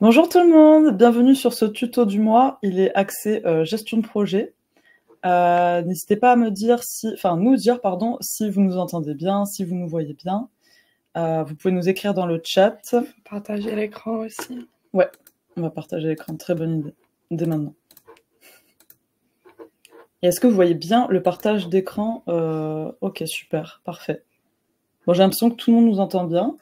Bonjour tout le monde, bienvenue sur ce tuto du mois. Il est axé gestion de projet. N'hésitez pas à nous dire si vous nous entendez bien, si vous nous voyez bien. Vous pouvez nous écrire dans le chat. Partager l'écran aussi. Ouais, on va partager l'écran. Très bonne idée. Dès maintenant. Et est-ce que vous voyez bien le partage d'écran? Ok, super, parfait. Bon, j'ai l'impression que tout le monde nous entend bien.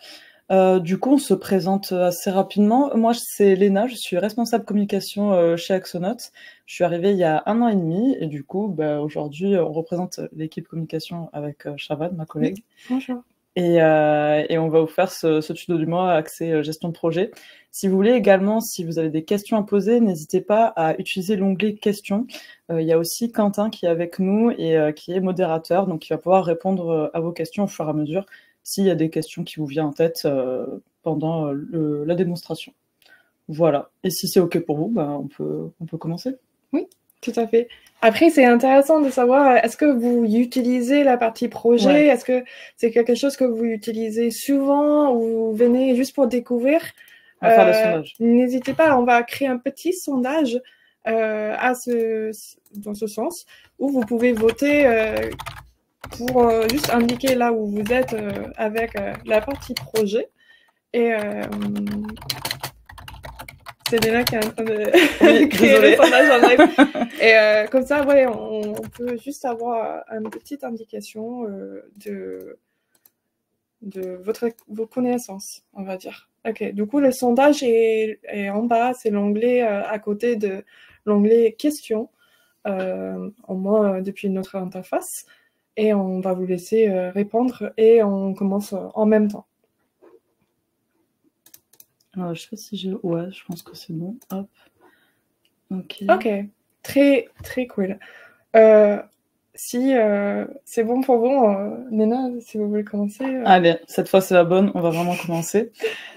Du coup, on se présente assez rapidement. Moi, c'est Léna, je suis responsable communication chez Axonote. Je suis arrivée il y a 1 an et demi et du coup, aujourd'hui, on représente l'équipe communication avec Shavad, ma collègue. Bonjour. Et on va vous faire ce tuto du mois axé gestion de projet. Si vous voulez également, si vous avez des questions à poser, n'hésitez pas à utiliser l'onglet questions. Il y a aussi Quentin qui est avec nous et qui est modérateur, donc il va pouvoir répondre à vos questions au fur et à mesure s'il y a des questions qui vous viennent en tête pendant la démonstration. Voilà. Et si c'est OK pour vous, on peut commencer. Oui, tout à fait. Après, c'est intéressant de savoir, est-ce que vous utilisez la partie projet? Ouais. Est-ce que c'est quelque chose que vous utilisez souvent ou vous venez juste pour découvrir? On va faire des sondages. N'hésitez pas, on va créer un petit sondage dans ce sens, où vous pouvez voter pour juste indiquer là où vous êtes avec la partie projet. Et c'est Léna qui est en train de créer le sondage en live. Et comme ça, ouais, on peut juste avoir une petite indication de vos connaissances, on va dire. Ok, du coup, le sondage est en bas, c'est l'onglet à côté de l'onglet questions, au moins depuis notre interface. Et on va vous laisser répondre et on commence en même temps. Alors, je sais pas si j'ai... Ouais, je pense que c'est bon. Hop. Ok. Ok, très, très cool. Si c'est bon pour vous, Léna, si vous voulez commencer. Allez, cette fois c'est la bonne, on va vraiment commencer.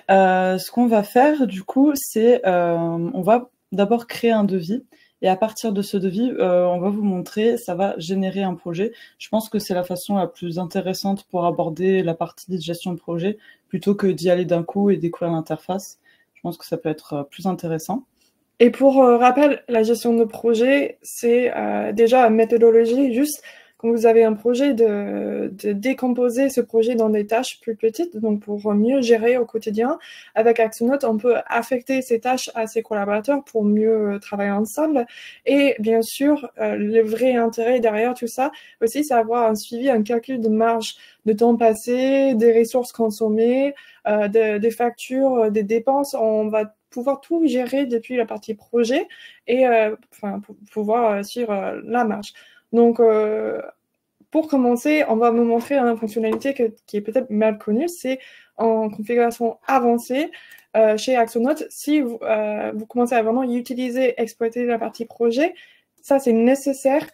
Ce qu'on va faire, du coup, c'est on va d'abord créer un devis. Et à partir de ce devis, on va vous montrer, ça va générer un projet. Je pense que c'est la façon la plus intéressante pour aborder la partie de gestion de projet, plutôt que d'y aller d'un coup et découvrir l'interface. Je pense que ça peut être plus intéressant. Et pour rappel, la gestion de projet, c'est déjà une méthodologie, juste quand vous avez un projet, de décomposer ce projet dans des tâches plus petites, donc pour mieux gérer au quotidien. Avec Axonote, on peut affecter ces tâches à ses collaborateurs pour mieux travailler ensemble. Et bien sûr, le vrai intérêt derrière tout ça aussi, c'est avoir un suivi, un calcul de marge de temps passé, des ressources consommées, des factures, des dépenses. On va pouvoir tout gérer depuis la partie projet et pour pouvoir suivre la marge. Donc, pour commencer, on va me montrer une fonctionnalité qui est peut-être mal connue, c'est en configuration avancée chez Axonote. Si vous commencez à vraiment utiliser, exploiter la partie projet, ça c'est nécessaire.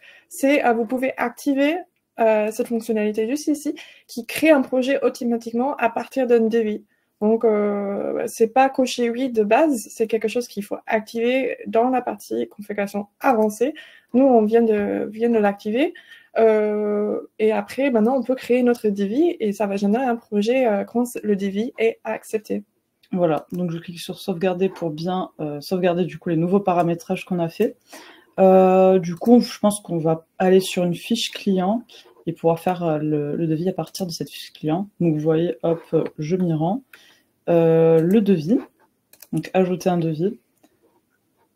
Vous pouvez activer cette fonctionnalité juste ici, qui crée un projet automatiquement à partir d'un devis. Donc, c'est pas coché oui de base, c'est quelque chose qu'il faut activer dans la partie configuration avancée. Nous, on vient de l'activer. Et après, maintenant, on peut créer notre devis et ça va générer un projet quand le devis est accepté. Voilà, donc je clique sur sauvegarder pour bien sauvegarder du coup les nouveaux paramétrages qu'on a fait. Du coup, je pense qu'on va aller sur une fiche client et pouvoir faire le devis à partir de cette fiche client. Donc vous voyez, hop, je m'y rends. Le devis, donc ajouter un devis.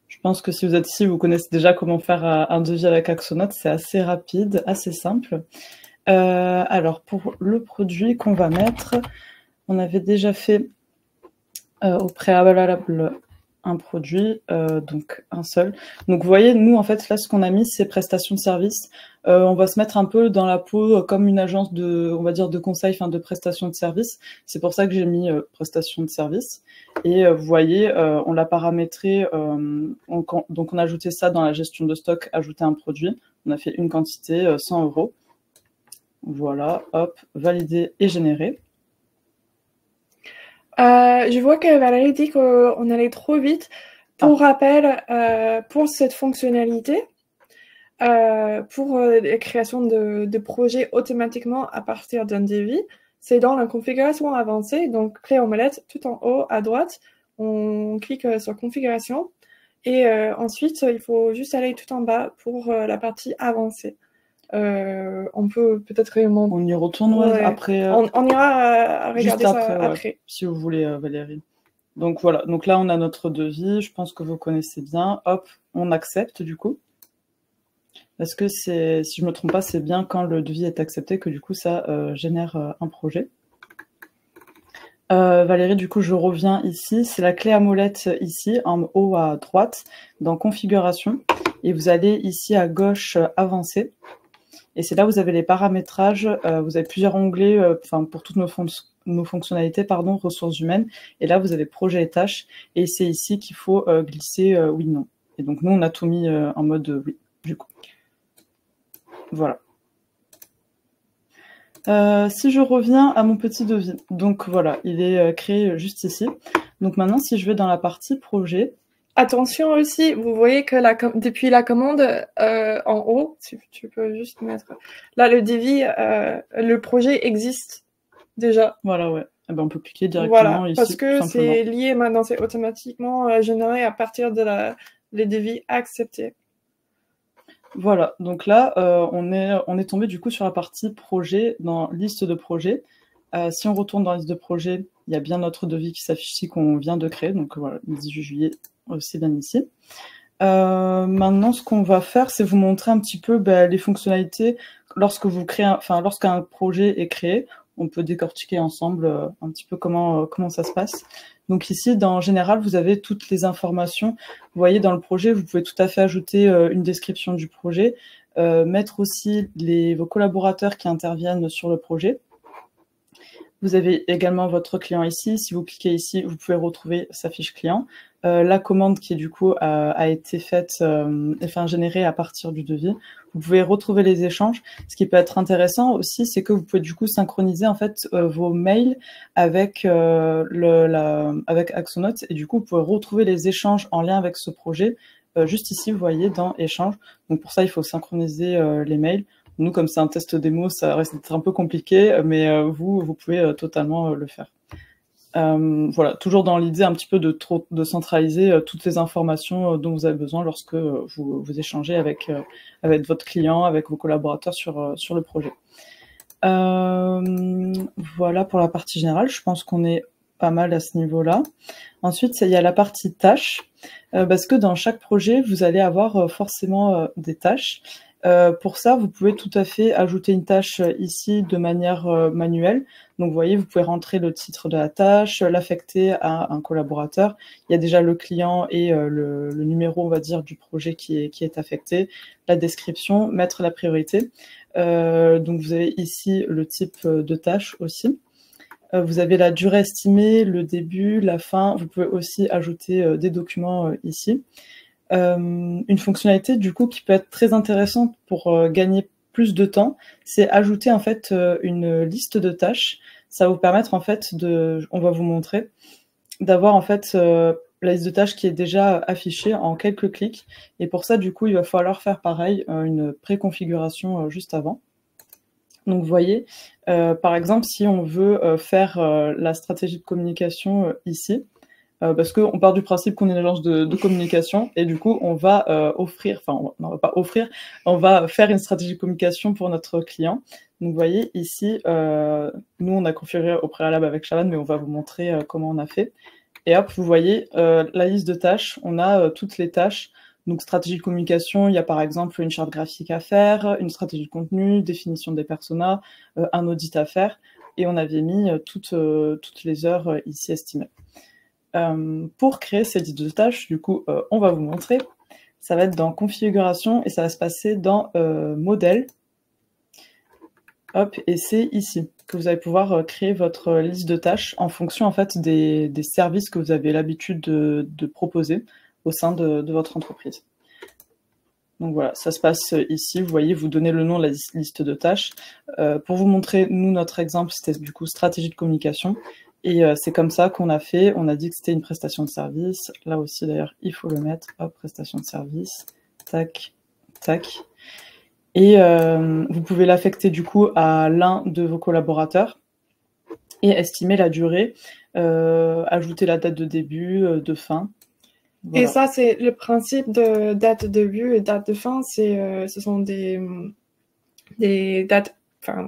Je pense que si vous êtes ici, vous connaissez déjà comment faire un devis avec Axonote. C'est assez rapide, assez simple. Alors, pour le produit qu'on va mettre, on avait déjà fait au préalable un produit, donc un seul. Donc vous voyez, nous en fait là ce qu'on a mis c'est prestations de service. On va se mettre un peu dans la peau comme une agence de, on va dire de conseil, enfin de prestations de service. C'est pour ça que j'ai mis prestations de service. Et vous voyez, on l'a paramétré, donc on a ajouté ça dans la gestion de stock, ajouter un produit. On a fait une quantité, 100 €. Voilà, hop, valider et générer. Je vois que Valérie dit qu'on allait trop vite. Pour rappel, pour cette fonctionnalité, pour la création de projets automatiquement à partir d'un devis, c'est dans la configuration avancée, donc clé omelette, tout en haut à droite, on clique sur configuration, et ensuite il faut juste aller tout en bas pour la partie avancée. On peut peut-être réellement... On y retourne, ouais, après. On ira regarder juste ça après, après. Si vous voulez, Valérie. Donc voilà, donc là on a notre devis, je pense que vous connaissez bien. Hop, on accepte du coup. Parce que c'est, si je me trompe pas, c'est bien quand le devis est accepté que du coup ça génère un projet. Valérie, du coup je reviens ici, c'est la clé à molette ici, en haut à droite, dans configuration. Et vous allez ici à gauche avancer. Et c'est là où vous avez les paramétrages, vous avez plusieurs onglets pour toutes nos fonctionnalités, pardon, ressources humaines. Et là, vous avez projet et tâches. Et c'est ici qu'il faut glisser oui, non. Et donc, nous, on a tout mis en mode oui, du coup. Voilà. Si je reviens à mon petit devis, donc voilà, il est créé juste ici. Donc maintenant, si je vais dans la partie projet, attention aussi, vous voyez que depuis la commande en haut, tu peux juste mettre là le devis, le projet existe déjà. Voilà, ouais. Eh ben, on peut cliquer directement ici. Parce que c'est lié maintenant, c'est automatiquement généré à partir de les devis acceptés. Voilà, donc là, on est tombé du coup sur la partie projet, dans liste de projets. Si on retourne dans liste de projets, il y a bien notre devis qui s'affiche ici qu'on vient de créer. Donc voilà, le 18 juillet, c'est bien ici. Maintenant, ce qu'on va faire, c'est vous montrer un petit peu les fonctionnalités lorsque vous créez, lorsqu'un projet est créé. On peut décortiquer ensemble un petit peu comment ça se passe. Donc ici, dans Général, vous avez toutes les informations. Vous voyez, dans le projet, vous pouvez tout à fait ajouter une description du projet, mettre aussi vos collaborateurs qui interviennent sur le projet. Vous avez également votre client ici. Si vous cliquez ici, vous pouvez retrouver sa fiche client. La commande qui du coup a été faite, générée à partir du devis. Vous pouvez retrouver les échanges. Ce qui peut être intéressant aussi, c'est que vous pouvez du coup synchroniser en fait vos mails avec avec Axonote, et du coup vous pouvez retrouver les échanges en lien avec ce projet. Juste ici, vous voyez dans échanges. Donc pour ça, il faut synchroniser les mails. Nous, comme c'est un test démo, ça reste un peu compliqué, mais vous pouvez totalement le faire. Voilà, toujours dans l'idée un petit peu de centraliser toutes les informations dont vous avez besoin lorsque vous échangez avec votre client, avec vos collaborateurs sur le projet. Voilà pour la partie générale, je pense qu'on est pas mal à ce niveau-là. Ensuite, il y a la partie tâches, parce que dans chaque projet, vous allez avoir forcément des tâches. Pour ça, vous pouvez tout à fait ajouter une tâche ici de manière manuelle. Donc, vous voyez, vous pouvez rentrer le titre de la tâche, l'affecter à un collaborateur. Il y a déjà le client et le numéro, on va dire, du projet qui est affecté, la description, mettre la priorité. Donc, vous avez ici le type de tâche aussi. Vous avez la durée estimée, le début, la fin. Vous pouvez aussi ajouter des documents ici. Une fonctionnalité du coup qui peut être très intéressante pour gagner plus de temps, c'est ajouter en fait une liste de tâches. Ça va vous permettre en fait on va vous montrer, d'avoir en fait la liste de tâches qui est déjà affichée en quelques clics. Et pour ça, du coup, il va falloir faire pareil, une préconfiguration juste avant. Donc vous voyez, par exemple, si on veut faire la stratégie de communication ici, parce qu'on part du principe qu'on est une agence de communication, et du coup, on va on va pas offrir, on va faire une stratégie de communication pour notre client. Donc, vous voyez, ici, nous, on a configuré au préalable avec Shavan, mais on va vous montrer comment on a fait. Et hop, vous voyez, la liste de tâches, on a toutes les tâches. Donc, stratégie de communication, il y a par exemple une charte graphique à faire, une stratégie de contenu, définition des personas, un audit à faire, et on avait mis toutes les heures ici estimées. Pour créer cette liste de tâches, du coup, on va vous montrer. Ça va être dans configuration et ça va se passer dans modèle. Hop, et c'est ici que vous allez pouvoir créer votre liste de tâches en fonction en fait des services que vous avez l'habitude de proposer au sein de votre entreprise. Donc voilà, ça se passe ici. Vous voyez, vous donnez le nom de la liste de tâches. Pour vous montrer, nous, notre exemple, c'était du coup stratégie de communication. Et c'est comme ça qu'on a fait. On a dit que c'était une prestation de service. Là aussi, d'ailleurs, il faut le mettre. Hop, prestation de service. Tac, tac. Et vous pouvez l'affecter du coup à l'un de vos collaborateurs. et estimer la durée, ajouter la date de début, de fin. Voilà. Et ça, c'est le principe de date de début et date de fin, ce sont des dates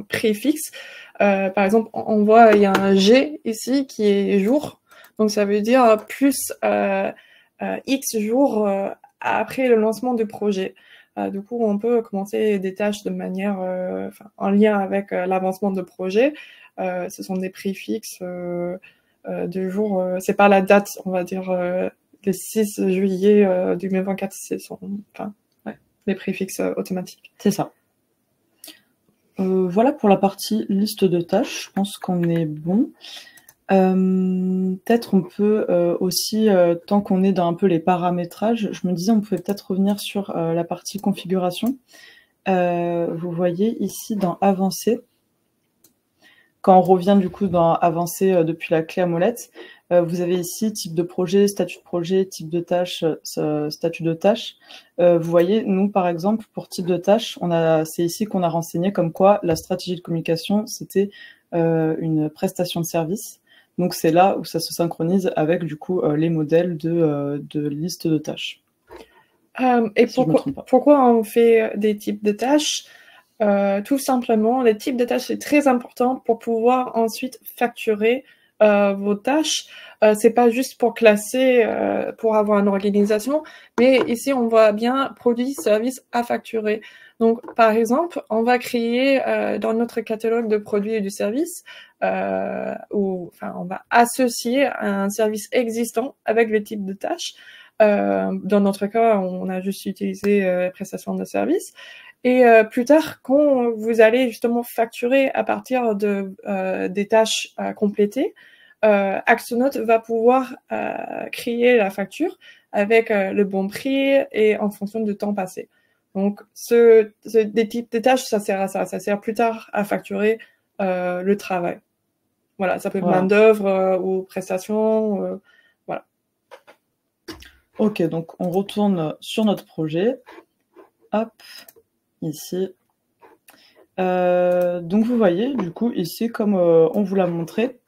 préfixes. Par exemple, on voit, il y a un G ici qui est jour, donc ça veut dire plus X jours après le lancement du projet. Du coup, on peut commencer des tâches de manière en lien avec l'avancement de projet. Ce sont des préfixes de jour. C'est pas la date, on va dire, le 6 juillet 2024. Ce sont des préfixes automatiques. C'est ça. Voilà pour la partie liste de tâches. Je pense qu'on est bon. Peut-être on peut aussi, tant qu'on est dans un peu les paramétrages, je me disais on pouvait peut-être revenir sur la partie configuration. Vous voyez ici dans Avancer, quand on revient du coup dans Avancer depuis la clé à molette, vous avez ici type de projet, statut de projet, type de tâche, statut de tâche. Vous voyez, nous par exemple, pour type de tâche, c'est ici qu'on a renseigné comme quoi la stratégie de communication, c'était une prestation de service. Donc c'est là où ça se synchronise avec du coup les modèles de liste de tâches. Et pourquoi on fait des types de tâches? Tout simplement, les types de tâches, c'est très important pour pouvoir ensuite facturer vos tâches. C'est pas juste pour classer, pour avoir une organisation, mais ici, on voit bien produit, service à facturer. Donc, par exemple, on va créer dans notre catalogue de produits et du service, on va associer un service existant avec le type de tâche. Dans notre cas, on a juste utilisé prestation de service. Et plus tard, quand vous allez justement facturer à partir des tâches complétées, Axonote va pouvoir créer la facture avec le bon prix et en fonction du temps passé. Donc, des types de tâches, ça sert à ça. Ça sert plus tard à facturer le travail. Voilà, ça peut être main-d'œuvre ou prestation. Voilà. Ok, donc on retourne sur notre projet. Hop. Ici. Donc vous voyez, du coup, ici, comme on vous l'a montré,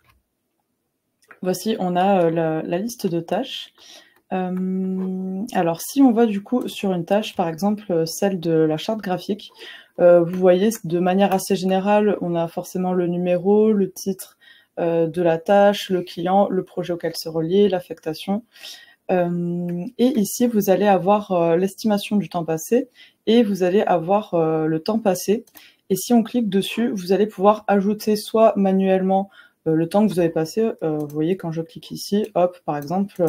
voici, on a la liste de tâches. Alors, si on va du coup sur une tâche, par exemple, celle de la charte graphique, vous voyez, de manière assez générale, on a forcément le numéro, le titre de la tâche, le client, le projet auquel c'est relié, l'affectation. Et ici, vous allez avoir l'estimation du temps passé et vous allez avoir le temps passé. Et si on clique dessus, vous allez pouvoir ajouter soit manuellement le temps que vous avez passé. Vous voyez, quand je clique ici, hop, par exemple,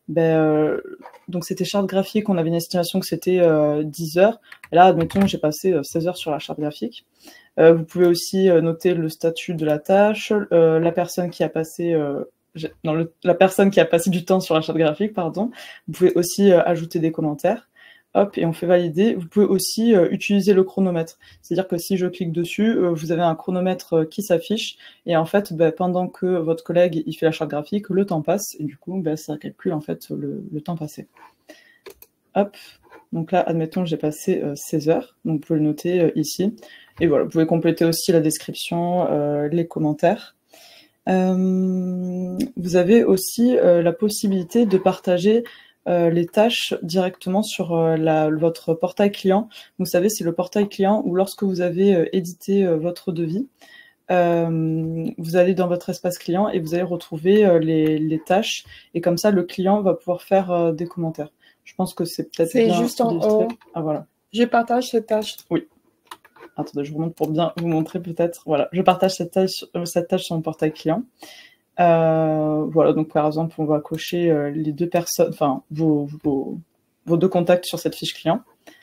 donc c'était charte graphique, on avait une estimation que c'était 10 heures. Et là, admettons, j'ai passé 16 heures sur la charte graphique. Vous pouvez aussi noter le statut de la tâche, la personne qui a passé... la personne qui a passé du temps sur la charte graphique, pardon. Vous pouvez aussi ajouter des commentaires. Hop, et on fait valider. Vous pouvez aussi utiliser le chronomètre. C'est-à-dire que si je clique dessus, vous avez un chronomètre qui s'affiche. Et en fait, pendant que votre collègue il fait la charte graphique, le temps passe. Et du coup, ça calcule en fait le temps passé. Hop. Donc là, admettons, j'ai passé 16 heures. Donc vous pouvez le noter ici. Et voilà, vous pouvez compléter aussi la description, les commentaires. Vous avez aussi la possibilité de partager les tâches directement sur votre portail client. Vous savez, c'est le portail client où lorsque vous avez édité votre devis, vous allez dans votre espace client et vous allez retrouver les tâches. Et comme ça, le client va pouvoir faire des commentaires. Je pense que c'est peut-être bien juste en haut. Ah, voilà. Je partage cette tâche. Oui. Attendez, je remonte pour bien vous montrer peut-être. Voilà, je partage cette tâche sur mon portail client. Voilà, donc par exemple, on va cocher les deux personnes, enfin vos deux contacts sur cette fiche client.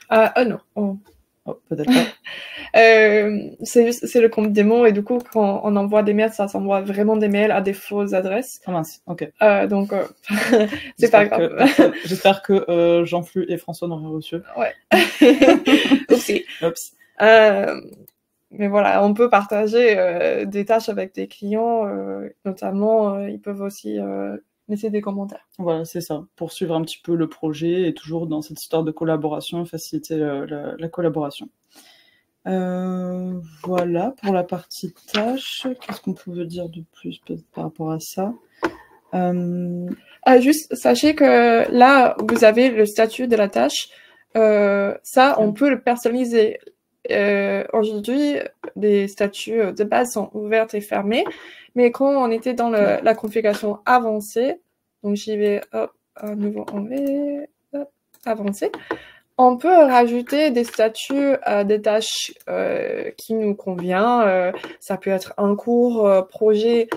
Non. Oh, peut-être pas. C'est le compte démo et du coup, quand on envoie des mails, ça s'envoie vraiment des mails à des fausses adresses. Ah mince, ok. Donc, c'est pas grave. J'espère que Jean-Flux et François n'ont rien reçu. Ouais. Oupsie. Oups. Mais voilà, on peut partager des tâches avec des clients, notamment, ils peuvent aussi laisser des commentaires. Voilà, c'est ça, pour suivre un petit peu le projet et toujours dans cette histoire de collaboration, faciliter la collaboration. Voilà pour la partie tâches. Qu'est-ce qu'on pouvait dire de plus par rapport à ça? Juste, sachez que là, vous avez le statut de la tâche. Ça, on peut le personnaliser. Aujourd'hui, les statuts de base sont ouverts et fermés, mais quand on était dans la configuration avancée, donc j'y vais, hop, à nouveau enlever, hop, avancé, on peut rajouter des statuts des tâches qui nous convient. Ça peut être en cours, projet,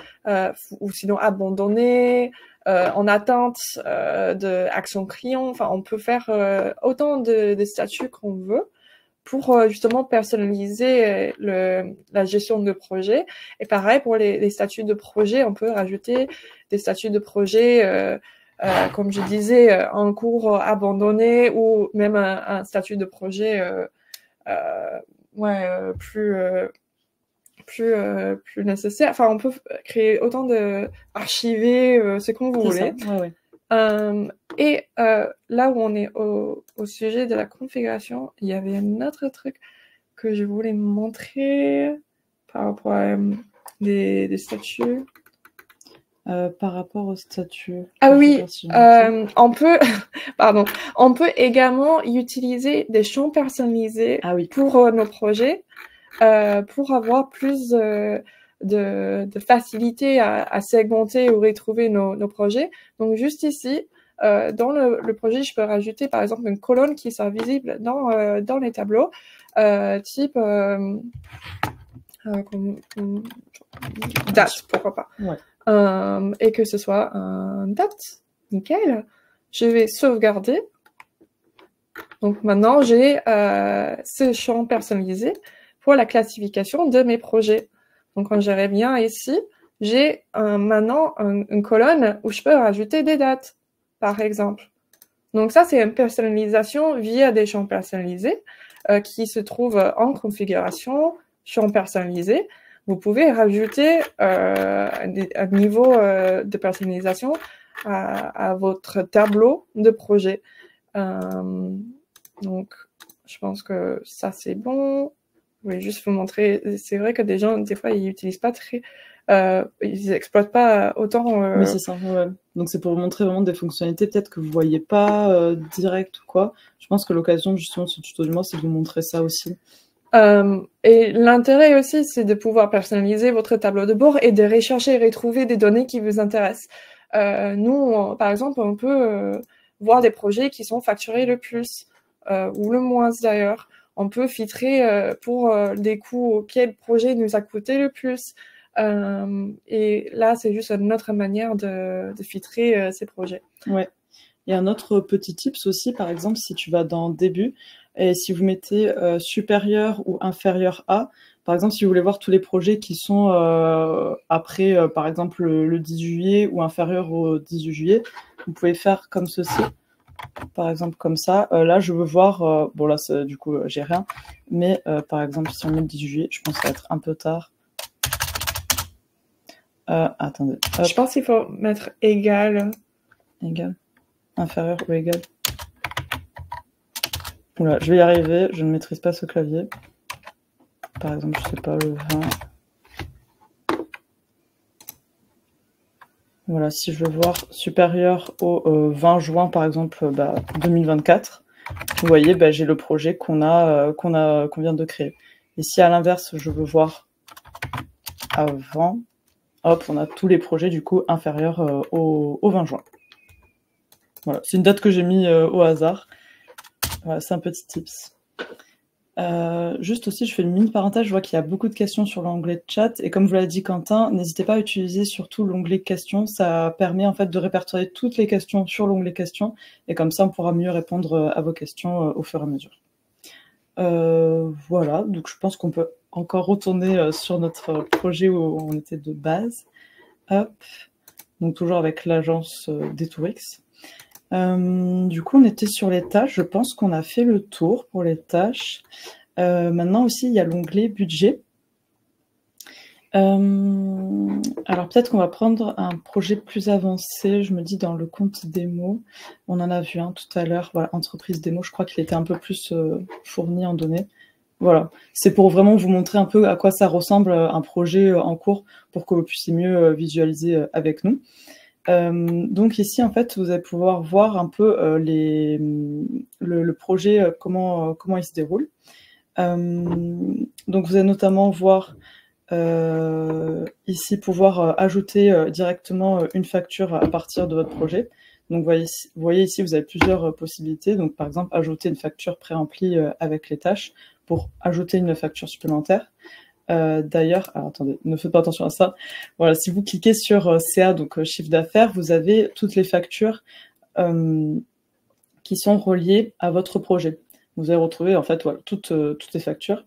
ou sinon abandonné, en attente de action client. Enfin, on peut faire autant de statuts qu'on veut pour justement personnaliser la gestion de projet. Et pareil pour les statuts de projet, on peut rajouter des statuts de projet comme je disais, en cours abandonné ou même un statut de projet plus nécessaire. Enfin, on peut créer autant de archiver, c'est comme vous voulez. Ouais. Et là où on est au sujet de la configuration, il y avait un autre truc que je voulais montrer par rapport à des statuts. Par rapport au statut. Ah oui, on peut, pardon, on peut également utiliser des champs personnalisés pour nos projets, pour avoir plus de facilité à segmenter ou retrouver nos projets. Donc juste ici, dans le projet, je peux rajouter par exemple une colonne qui sera visible dans les tableaux, type date, pourquoi pas. Ouais. Et que ce soit un date, nickel. Je vais sauvegarder. Donc maintenant, j'ai ce champ personnalisé pour la classification de mes projets. Donc quand je reviens ici, j'ai maintenant une colonne où je peux rajouter des dates, par exemple. Donc ça, c'est une personnalisation via des champs personnalisés qui se trouvent en configuration, champs personnalisés. Vous pouvez rajouter un niveau de personnalisation à votre tableau de projet. Donc, je pense que ça, c'est bon. Je voulais juste vous montrer. C'est vrai que des gens, des fois, ils n'utilisent pas très... ils exploitent pas autant... Oui, c'est ça. Ouais. Donc, c'est pour vous montrer vraiment des fonctionnalités peut-être que vous voyez pas direct ou quoi. Je pense que l'occasion, justement, de ce tuto du mois, c'est de vous montrer ça aussi. Et l'intérêt aussi, c'est de pouvoir personnaliser votre tableau de bord et de rechercher et retrouver des données qui vous intéressent. Nous, par exemple, on peut voir des projets qui sont facturés le plus ou le moins d'ailleurs. On peut filtrer pour des coûts quel projet nous a coûté le plus. Et là, c'est juste une autre manière de filtrer ces projets. Ouais. Et un autre petit tips aussi, par exemple, si tu vas dans Début, et si vous mettez supérieur ou inférieur à, par exemple, si vous voulez voir tous les projets qui sont après, par exemple, le 10 juillet ou inférieur au 18 juillet, vous pouvez faire comme ceci, par exemple comme ça. Là, je veux voir, bon là, du coup, j'ai rien, mais par exemple, si on met le 18 juillet, je pense que ça va être un peu tard. Attendez. Hop. Je pense qu'il faut mettre égal. Égal. Inférieur ou égal. Oula, je vais y arriver, je ne maîtrise pas ce clavier. Par exemple, je sais pas, le 20. Voilà, si je veux voir supérieur au 20 juin, par exemple, 2024, vous voyez, j'ai le projet qu'on vient de créer. Et si à l'inverse, je veux voir avant, hop, on a tous les projets du coup inférieurs au 20 juin. Voilà, c'est une date que j'ai mis au hasard. Voilà, c'est un petit tips. Juste aussi, je fais une mini parenthèse, je vois qu'il y a beaucoup de questions sur l'onglet chat, et comme vous l'a dit Quentin, n'hésitez pas à utiliser surtout l'onglet questions, ça permet en fait de répertorier toutes les questions sur l'onglet questions, et comme ça on pourra mieux répondre à vos questions au fur et à mesure. Voilà, donc je pense qu'on peut encore retourner sur notre projet où on était de base. Hop, donc toujours avec l'agence Detourx. Du coup, on était sur les tâches. Je pense qu'on a fait le tour pour les tâches. Maintenant aussi, il y a l'onglet budget. Alors peut-être qu'on va prendre un projet plus avancé. Je me dis dans le compte démo, on en a vu un tout à l'heure. Voilà, entreprise démo. Je crois qu'il était un peu plus fourni en données. Voilà, c'est pour vraiment vous montrer un peu à quoi ça ressemble un projet en cours pour que vous puissiez mieux visualiser avec nous. Donc ici, en fait, vous allez pouvoir voir un peu le projet, comment il se déroule. Donc vous allez notamment voir ici pouvoir ajouter directement une facture à partir de votre projet. Donc vous voyez ici, vous avez plusieurs possibilités. Donc par exemple, ajouter une facture pré-remplie avec les tâches pour ajouter une facture supplémentaire. D'ailleurs, attendez, ne faites pas attention à ça. Voilà, si vous cliquez sur CA, donc chiffre d'affaires, vous avez toutes les factures qui sont reliées à votre projet. Vous allez retrouver en fait voilà, toutes les factures.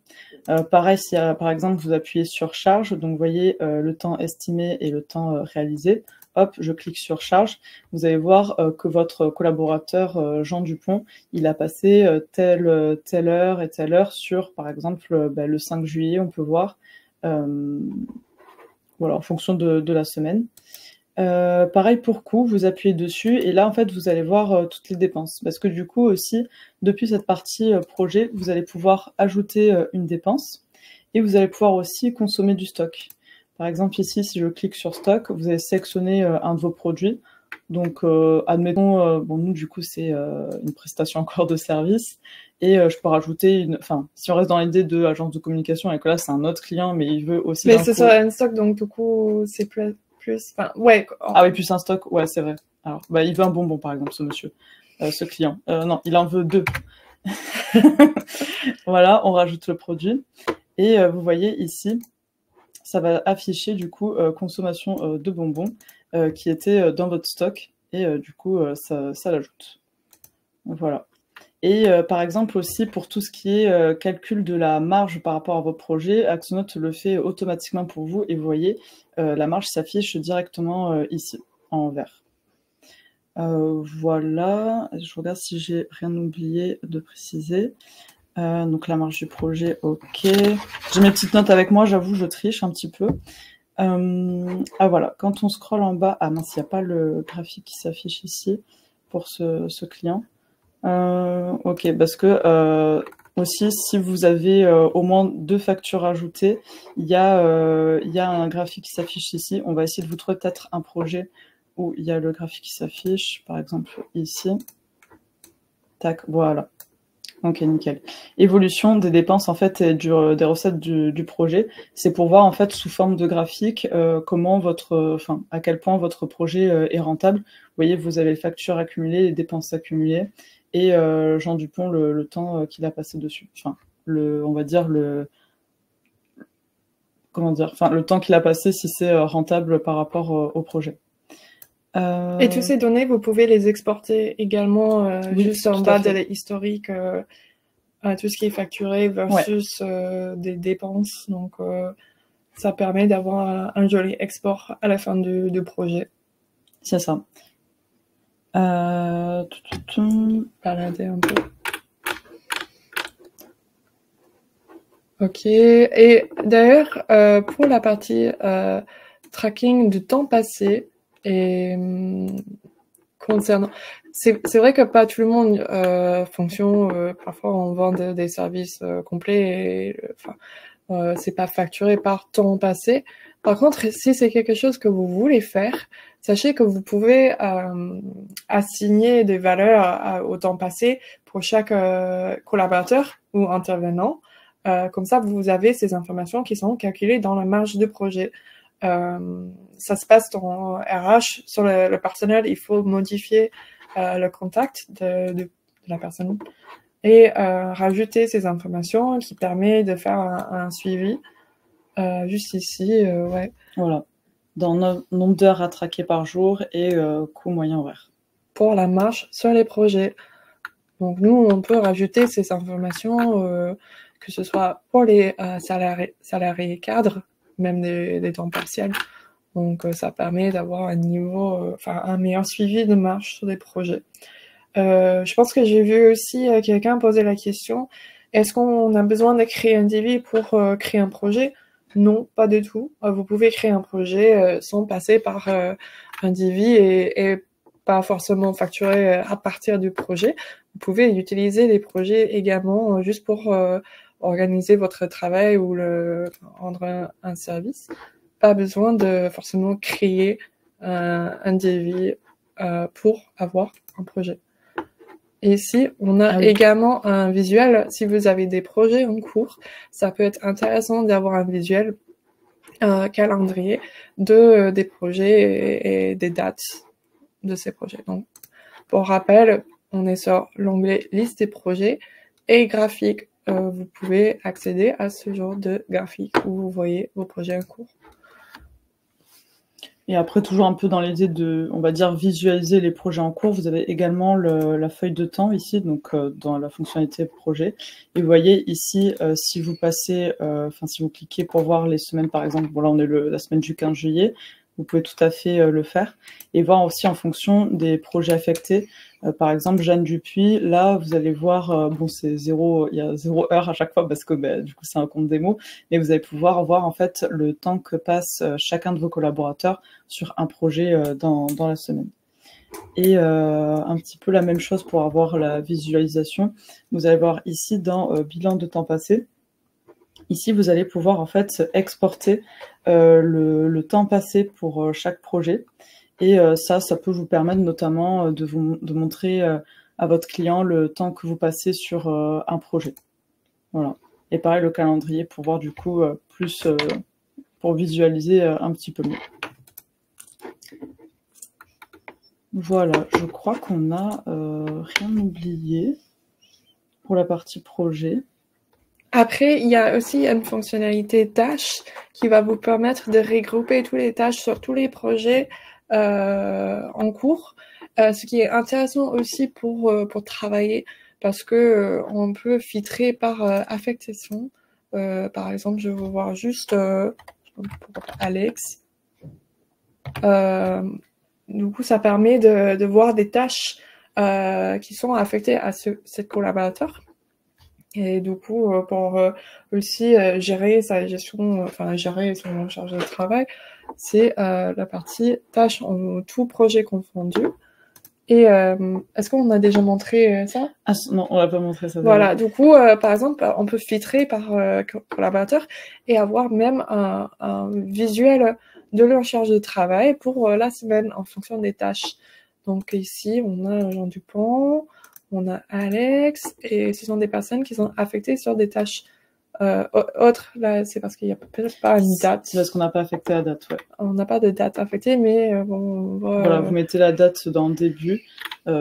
Pareil, si par exemple vous appuyez sur charge, donc vous voyez le temps estimé et le temps réalisé. Hop, je clique sur charge. Vous allez voir que votre collaborateur Jean Dupont, il a passé telle heure et telle heure sur, par exemple, le 5 juillet, on peut voir, voilà, en fonction de la semaine. Pareil pour coût, vous appuyez dessus et là en fait vous allez voir toutes les dépenses parce que du coup aussi depuis cette partie projet vous allez pouvoir ajouter une dépense et vous allez pouvoir aussi consommer du stock. Par exemple ici si je clique sur stock vous allez sélectionner un de vos produits donc admettons bon nous du coup c'est une prestation encore de service et je peux rajouter enfin si on reste dans l'idée de agence de communication et que là c'est un autre client mais il veut aussi mais c'est sur un stock donc du coup c'est plus enfin, ouais. Ah oui, plus un stock, ouais, c'est vrai. Alors, il veut un bonbon, par exemple, ce monsieur, ce client. Non, il en veut 2. Voilà, on rajoute le produit. Et vous voyez ici, ça va afficher, du coup, consommation de bonbons qui était dans votre stock. Et du coup, ça l'ajoute. Voilà. Et par exemple aussi pour tout ce qui est calcul de la marge par rapport à vos projets, Axonote le fait automatiquement pour vous et vous voyez, la marge s'affiche directement ici, en vert. Voilà, je regarde si j'ai rien oublié de préciser. Donc la marge du projet, ok. J'ai mes petites notes avec moi, j'avoue, je triche un petit peu. Ah voilà, quand on scrolle en bas, ah mince, il n'y a pas le graphique qui s'affiche ici pour ce client. Ok, parce que aussi, si vous avez au moins 2 factures ajoutées, il y a un graphique qui s'affiche ici. On va essayer de vous trouver peut-être un projet où il y a le graphique qui s'affiche, par exemple ici. Tac, voilà. Ok, nickel. Évolution des dépenses en fait et des recettes du projet. C'est pour voir en fait sous forme de graphique comment à quel point votre projet est rentable. Vous voyez, vous avez les factures accumulées, les dépenses accumulées et Jean Dupont le temps qu'il a passé dessus. Enfin, on va dire le temps qu'il a passé si c'est rentable par rapport au projet. Et toutes ces données, vous pouvez les exporter également oui, juste en bas de l'historique, tout ce qui est facturé versus des dépenses. Donc, ça permet d'avoir un joli export à la fin du projet. C'est ça. Balader un peu. Ok. Et d'ailleurs, pour la partie tracking du temps passé, et concernant, c'est vrai que pas tout le monde parfois on vend des services complets et c'est pas facturé par temps passé. Par contre, si c'est quelque chose que vous voulez faire, sachez que vous pouvez assigner des valeurs au temps passé pour chaque collaborateur ou intervenant. Comme ça, vous avez ces informations qui sont calculées dans la marge de projet. Ça se passe dans RH, sur le personnel, il faut modifier le contact de la personne et rajouter ces informations qui permet de faire un suivi. Juste ici, ouais. Voilà, dans nombre d'heures à traquer par jour et coût moyen horaire. Pour la marche sur les projets. Donc nous, on peut rajouter ces informations, que ce soit pour les salariés cadres, même des temps partiels. Donc ça permet d'avoir un meilleur suivi de marche sur des projets. Je pense que j'ai vu aussi quelqu'un poser la question, est-ce qu'on a besoin de créer un devis pour créer un projet? Non, pas du tout. Vous pouvez créer un projet sans passer par un devis et pas forcément facturer à partir du projet. Vous pouvez utiliser les projets également juste pour organiser votre travail ou rendre un service. Pas besoin de forcément créer un devis pour avoir un projet. Et ici, on a également un visuel. Si vous avez des projets en cours, ça peut être intéressant d'avoir un visuel calendrier des projets et des dates de ces projets. Donc, pour rappel, on est sur l'onglet liste des projets et graphique. Vous pouvez accéder à ce genre de graphique où vous voyez vos projets en cours. Et après, toujours un peu dans l'idée de, on va dire, visualiser les projets en cours, vous avez également la feuille de temps ici, donc dans la fonctionnalité projet. Et vous voyez ici, si vous passez, si vous cliquez pour voir les semaines, par exemple, bon là on est la semaine du 15 juillet, vous pouvez tout à fait le faire. Et voir aussi en fonction des projets affectés. Par exemple, Jeanne Dupuis, là, vous allez voir, bon, c'est il y a 0 heure à chaque fois parce que du coup, c'est un compte démo, mais vous allez pouvoir voir en fait le temps que passe chacun de vos collaborateurs sur un projet dans la semaine. Et un petit peu la même chose pour avoir la visualisation. Vous allez voir ici dans bilan de temps passé. Ici, vous allez pouvoir en fait exporter le temps passé pour chaque projet. Et ça peut vous permettre notamment de montrer à votre client le temps que vous passez sur un projet. Voilà. Et pareil, le calendrier pour voir du coup plus, pour visualiser un petit peu mieux. Voilà, je crois qu'on n'a rien oublié pour la partie projet. Après, il y a aussi une fonctionnalité tâches qui va vous permettre de regrouper toutes les tâches sur tous les projets en cours, ce qui est intéressant aussi pour travailler parce que on peut filtrer par affectation. Par exemple, je vais voir juste pour Alex. Du coup, ça permet de voir des tâches qui sont affectées à cet collaborateur. Et du coup, pour aussi gérer sa gestion, gérer son charge de travail, c'est la partie tâches en tout projet confondu. Et est-ce qu'on a déjà montré ça? Non, on n'a pas montré ça. Voilà, du coup, par exemple, on peut filtrer par collaborateur et avoir même un visuel de leur charge de travail pour la semaine en fonction des tâches. Donc ici, on a Jean Dupont, on a Alex, et ce sont des personnes qui sont affectées sur des tâches autres. Là, c'est parce qu'il n'y a peut-être pas une date. C'est parce qu'on n'a pas affecté la date, ouais. On n'a pas de date affectée, mais bon... Voilà, vous mettez la date dans le début,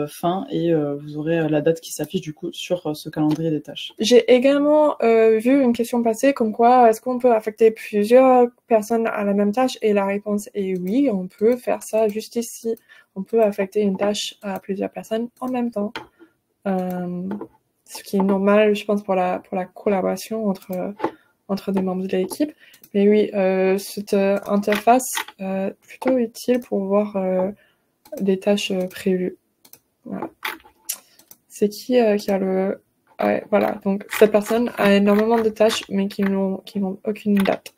fin, et vous aurez la date qui s'affiche du coup sur ce calendrier des tâches. J'ai également vu une question passer comme quoi est-ce qu'on peut affecter plusieurs personnes à la même tâche, et la réponse est oui, on peut faire ça juste ici. On peut affecter une tâche à plusieurs personnes en même temps. Ce qui est normal, je pense, pour la collaboration entre des membres de l'équipe. Mais oui, cette interface est plutôt utile pour voir des tâches prévues. Voilà. C'est qui a le... Ouais, voilà, donc cette personne a énormément de tâches, mais qui n'ont aucune date.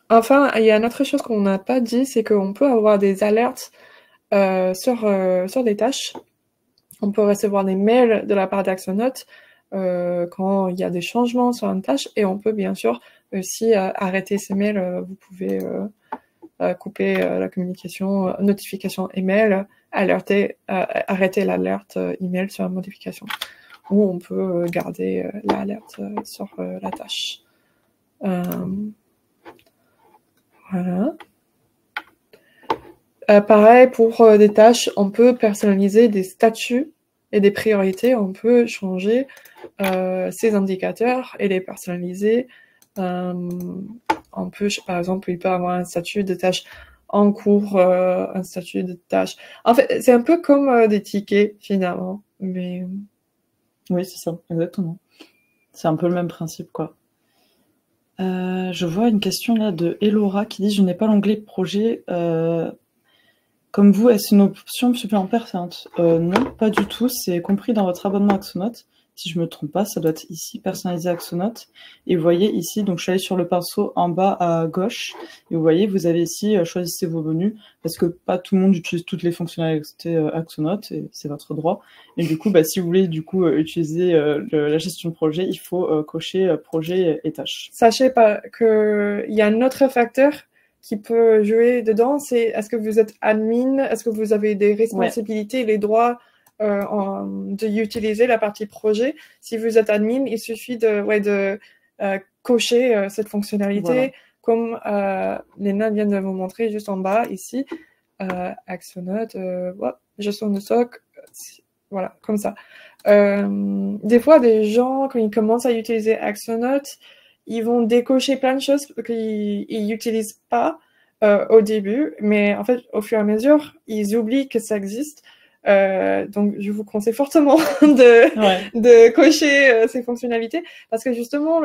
Enfin, il y a une autre chose qu'on n'a pas dit, c'est qu'on peut avoir des alertes sur des tâches. On peut recevoir des mails de la part d'Axonote quand il y a des changements sur une tâche, et on peut bien sûr aussi arrêter ces mails. Vous pouvez couper la communication, notification email, arrêter l'alerte email sur la modification, ou on peut garder l'alerte sur la tâche. Voilà. Pareil, pour des tâches, on peut personnaliser des statuts et des priorités. On peut changer ces indicateurs et les personnaliser. On peut, par exemple, il peut avoir un statut de tâche en cours, un statut de tâche. En fait, c'est un peu comme des tickets, finalement. Mais... Oui, c'est ça, exactement. C'est un peu le même principe, quoi. Je vois une question là de Elora qui dit « Je n'ai pas l'onglet projet. Comme vous, est-ce une option supplémentaire payante ?» Non, pas du tout. C'est compris dans votre abonnement Axonote. Si je me trompe pas, ça doit être ici, personnaliser Axonote. Et vous voyez ici, donc je suis allée sur le pinceau en bas à gauche. Et vous voyez, vous avez ici, choisissez vos menus, parce que pas tout le monde utilise toutes les fonctionnalités Axonote, et c'est votre droit. Et du coup, si vous voulez utiliser la gestion de projet, il faut cocher projet et tâches. Sachez pas qu'il y a un autre facteur qui peut jouer dedans, c'est est-ce que vous êtes admin, est-ce que vous avez des responsabilités, les droits d'utiliser la partie projet. Si vous êtes admin, il suffit de cocher cette fonctionnalité, comme Léna vient de vous montrer juste en bas ici. Axonote, gestion de stock, voilà, comme ça. Des fois, des gens, quand ils commencent à utiliser Axonote, ils vont décocher plein de choses qu'ils n'utilisent pas au début, mais en fait, au fur et à mesure, ils oublient que ça existe. Donc, je vous conseille fortement de cocher ces fonctionnalités, parce que justement,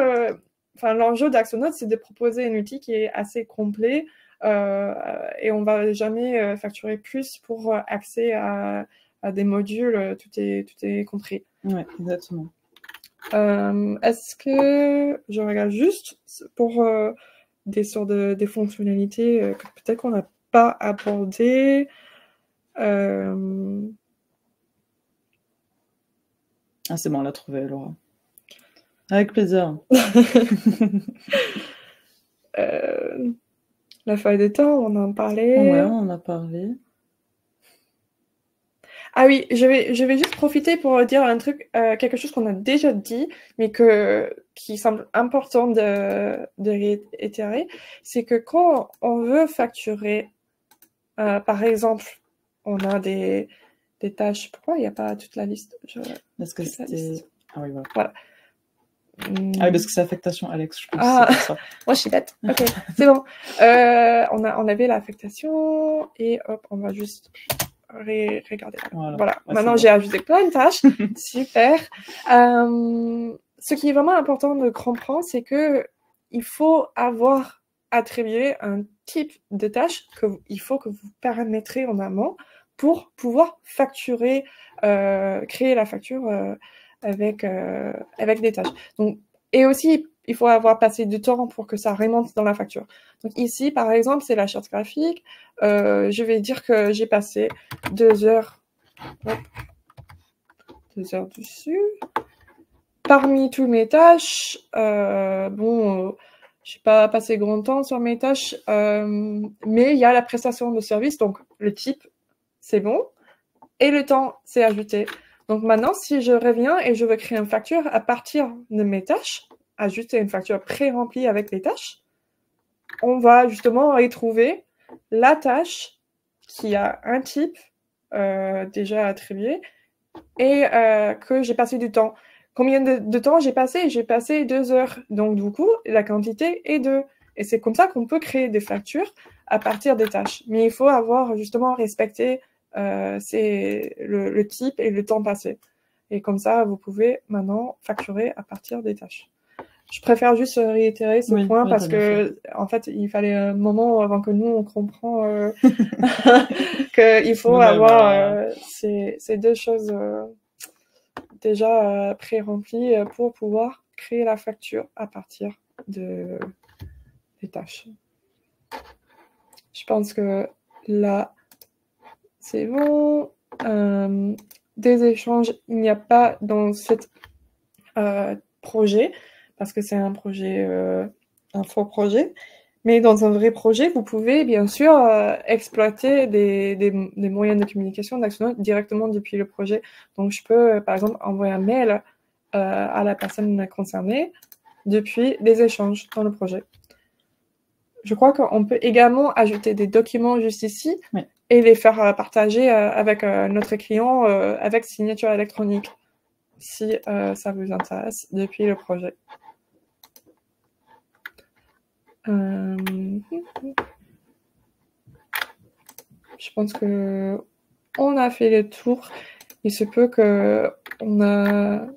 l'enjeu d'Axonote, c'est de proposer un outil qui est assez complet, et on va jamais facturer plus pour accès à des modules, tout est compris. Ouais, exactement. Est-ce que je regarde juste pour des sortes des fonctionnalités que peut-être qu'on n'a pas abordées. Ah, c'est bon, on l'a trouvé, Laura. Avec plaisir. La feuille de temps, on en parlait. Ouais, on en a parlé. Ah oui, je vais juste profiter pour dire un truc, quelque chose qu'on a déjà dit, mais qui semble important de réitérer, c'est que quand on veut facturer, par exemple, on a des tâches. Pourquoi il n'y a pas toute la liste? Parce que c'était... Ah oui, voilà. Ah oui, parce que c'est affectation, Alex, je pense. Ah, moi je suis bête. Ok, c'est bon. On avait l'affectation et hop, on va juste regarder. Voilà. Maintenant, j'ai ajouté plein de tâches. Super. Ce qui est vraiment important de comprendre, c'est que il faut avoir attribué un type de tâche qu'il faut que vous paramétrez en amont pour pouvoir facturer, créer la facture avec des tâches. Donc, et aussi, il faut avoir passé du temps pour que ça remonte dans la facture. Donc ici, par exemple, c'est la charte graphique. Je vais dire que j'ai passé 2 heures, 2 heures dessus. Parmi toutes mes tâches, j'ai pas passé grand temps sur mes tâches, mais il y a la prestation de service, donc le type, c'est bon, et le temps, c'est ajouté. Donc maintenant, si je reviens et je veux créer une facture à partir de mes tâches, ajouter une facture pré-remplie avec les tâches, on va justement retrouver la tâche qui a un type déjà attribué et que j'ai passé du temps. Combien de temps j'ai passé? J'ai passé 2 heures. Donc du coup, la quantité est 2. Et c'est comme ça qu'on peut créer des factures à partir des tâches. Mais il faut avoir justement respecté le type et le temps passé. Et comme ça, vous pouvez maintenant facturer à partir des tâches. Je préfère juste réitérer ce point parce que, en fait, il fallait un moment avant que nous, on comprend qu'il faut avoir ces deux choses déjà pré-remplies pour pouvoir créer la facture à partir des tâches. Je pense que là, c'est bon. Des échanges, il n'y a pas dans ce projet, parce que c'est un projet, un faux projet. Mais dans un vrai projet, vous pouvez bien sûr exploiter des moyens de communication d'Axonote directement depuis le projet. Donc, je peux, par exemple, envoyer un mail à la personne concernée depuis des échanges dans le projet. Je crois qu'on peut également ajouter des documents juste ici et les faire partager avec notre client avec signature électronique, si ça vous intéresse, depuis le projet. Je pense que on a fait le tour. Il se peut que on a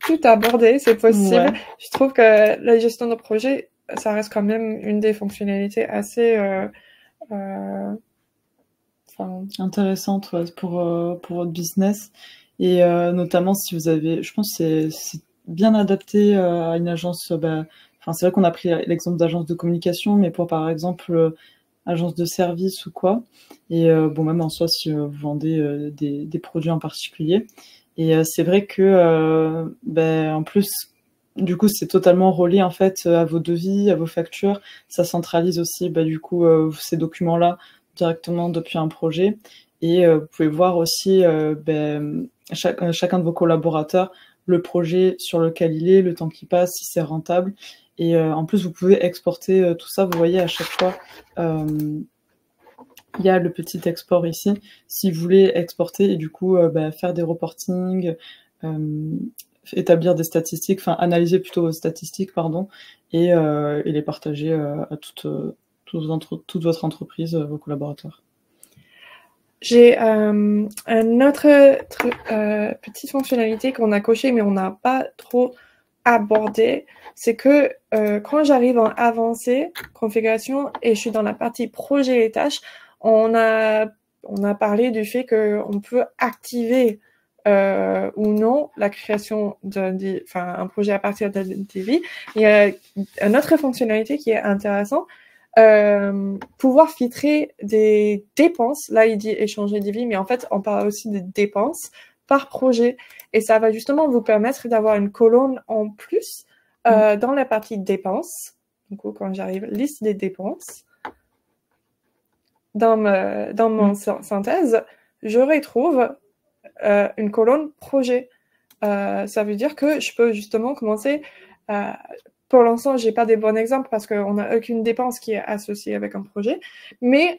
tout abordé, c'est possible. Ouais. Je trouve que la gestion de projet, ça reste quand même une des fonctionnalités assez intéressante pour votre business. Et notamment si vous avez, je pense que c'est bien adapté à une agence. Enfin, c'est vrai qu'on a pris l'exemple d'agence de communication, mais pour par exemple agence de service ou quoi. Et bon, même en soi, si vous vendez des produits en particulier. Et c'est vrai que, en plus, du coup, c'est totalement relié en fait à vos devis, à vos factures. Ça centralise aussi, du coup, ces documents-là directement depuis un projet. Et vous pouvez voir aussi chacun de vos collaborateurs, le projet sur lequel il est, le temps qui passe, si c'est rentable. Et en plus, vous pouvez exporter tout ça. Vous voyez, à chaque fois, il y a le petit export ici. Si vous voulez exporter et du coup faire des reportings, établir des statistiques, enfin analyser plutôt vos statistiques, pardon, et les partager à toute votre entreprise, vos collaborateurs. J'ai une autre petite fonctionnalité qu'on a cochée, mais on n'a pas trop abordé, c'est que quand j'arrive en avancée, configuration, et je suis dans la partie projet et tâches, on a parlé du fait qu'on peut activer ou non la création un projet à partir d'un DV. Il y a une autre fonctionnalité qui est intéressante, pouvoir filtrer des dépenses. Là, il dit échanger des vies, mais en fait, on parle aussi des dépenses par projet. Et ça va justement vous permettre d'avoir une colonne en plus dans la partie dépenses. Du coup, quand j'arrive, liste des dépenses, dans mon synthèse, je retrouve une colonne projet. Ça veut dire que je peux justement commencer pour l'instant, j'ai pas des bons exemples parce qu'on n'a aucune dépense qui est associée avec un projet. Mais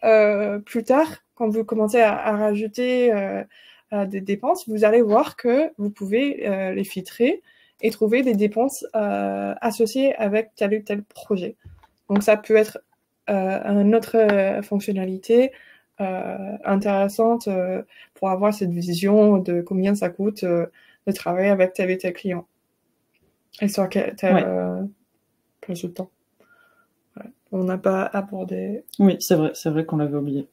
plus tard, quand vous commencez à rajouter des dépenses, vous allez voir que vous pouvez les filtrer et trouver des dépenses associées avec tel ou tel projet. Donc ça peut être une autre fonctionnalité intéressante pour avoir cette vision de combien ça coûte de travailler avec tel et tel client. Et sur tel plage de temps. Ouais. On n'a pas abordé. Oui, c'est vrai qu'on l'avait oublié.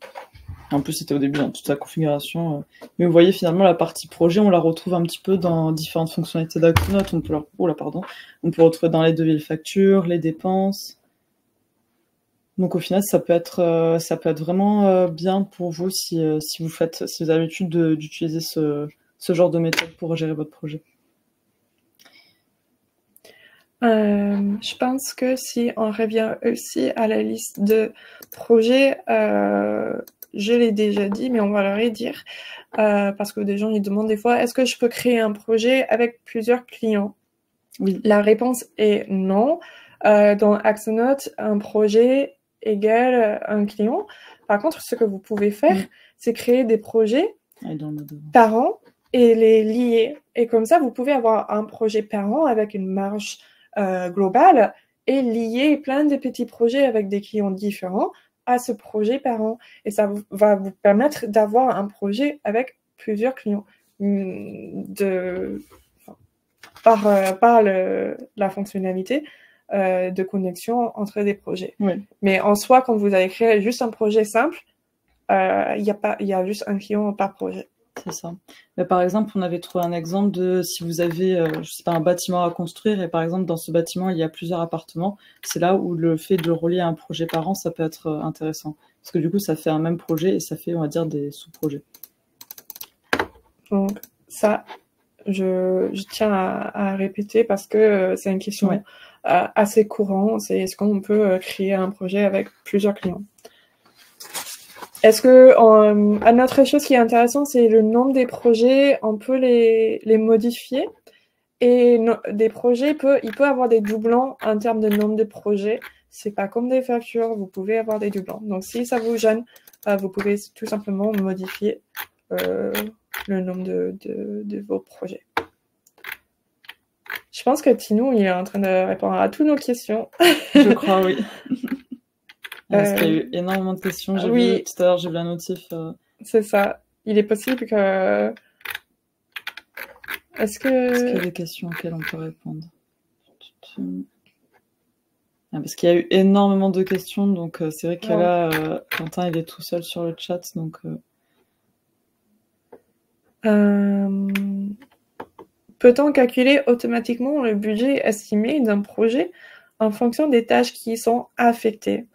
En plus, c'était au début dans toute la configuration. Mais vous voyez, finalement, la partie projet, on la retrouve un petit peu dans différentes fonctionnalités d'Acronote. On peut retrouver dans les devis et factures, les dépenses. Donc au final, ça peut être vraiment bien pour vous si vous avez l'habitude d'utiliser ce genre de méthode pour gérer votre projet. Je pense que si on revient aussi à la liste de projets, je l'ai déjà dit, mais on va le redire, parce que des gens ils demandent des fois, est-ce que je peux créer un projet avec plusieurs clients? Oui. La réponse est non. Dans Axonote, un projet égale un client. Par contre, ce que vous pouvez faire, c'est créer des projets par an et les lier. Et comme ça, vous pouvez avoir un projet par an avec une marge globale et lier plein de petits projets avec des clients différents à ce projet par an. Et ça va vous permettre d'avoir un projet avec plusieurs clients. Par la fonctionnalité de connexion entre des projets. Oui. Mais en soi, quand vous allez créer juste un projet simple, il y a juste un client par projet. C'est ça. Mais par exemple, on avait trouvé un exemple de si vous avez, je sais pas, un bâtiment à construire et par exemple dans ce bâtiment il y a plusieurs appartements, c'est là où le fait de le relier à un projet par an, ça peut être intéressant. Parce que du coup, ça fait un même projet et ça fait, on va dire, des sous-projets. Donc ça, je tiens à répéter parce que c'est une question assez courante. C'est est-ce qu'on peut créer un projet avec plusieurs clients? Est-ce que une autre chose qui est intéressante, c'est le nombre des projets, on peut les modifier. Et des projets, il peut avoir des doublons en termes de nombre de projets. C'est pas comme des factures, vous pouvez avoir des doublons. Donc si ça vous gêne, vous pouvez tout simplement modifier le nombre de vos projets. Je pense que Tinou, il est en train de répondre à toutes nos questions. Je crois, oui. Parce qu'il y a eu énormément de questions. J'ai vu tout à l'heure, j'ai vu la notif. C'est ça. Il est possible que... Est-ce qu'il y a des questions auxquelles on peut répondre? Parce qu'il y a eu énormément de questions, donc c'est vrai que là, Quentin, il est tout seul sur le chat, donc... Peut-on calculer automatiquement le budget estimé d'un projet en fonction des tâches qui y sont affectées?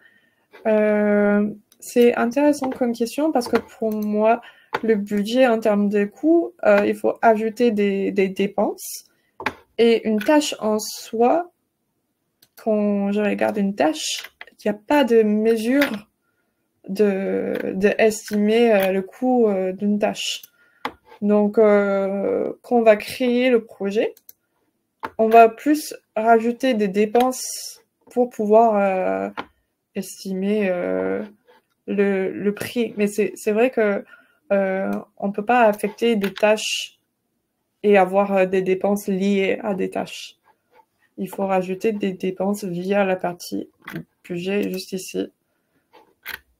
C'est intéressant comme question parce que pour moi, le budget en termes de coûts, il faut ajouter des dépenses. Et une tâche en soi, quand je regarde une tâche, il n'y a pas de mesure de estimer le coût d'une tâche. Donc, quand on va créer le projet, on va plus rajouter des dépenses pour pouvoir estimer le prix. Mais c'est vrai que on peut pas affecter des tâches et avoir des dépenses liées à des tâches. Il faut rajouter des dépenses via la partie budget juste ici.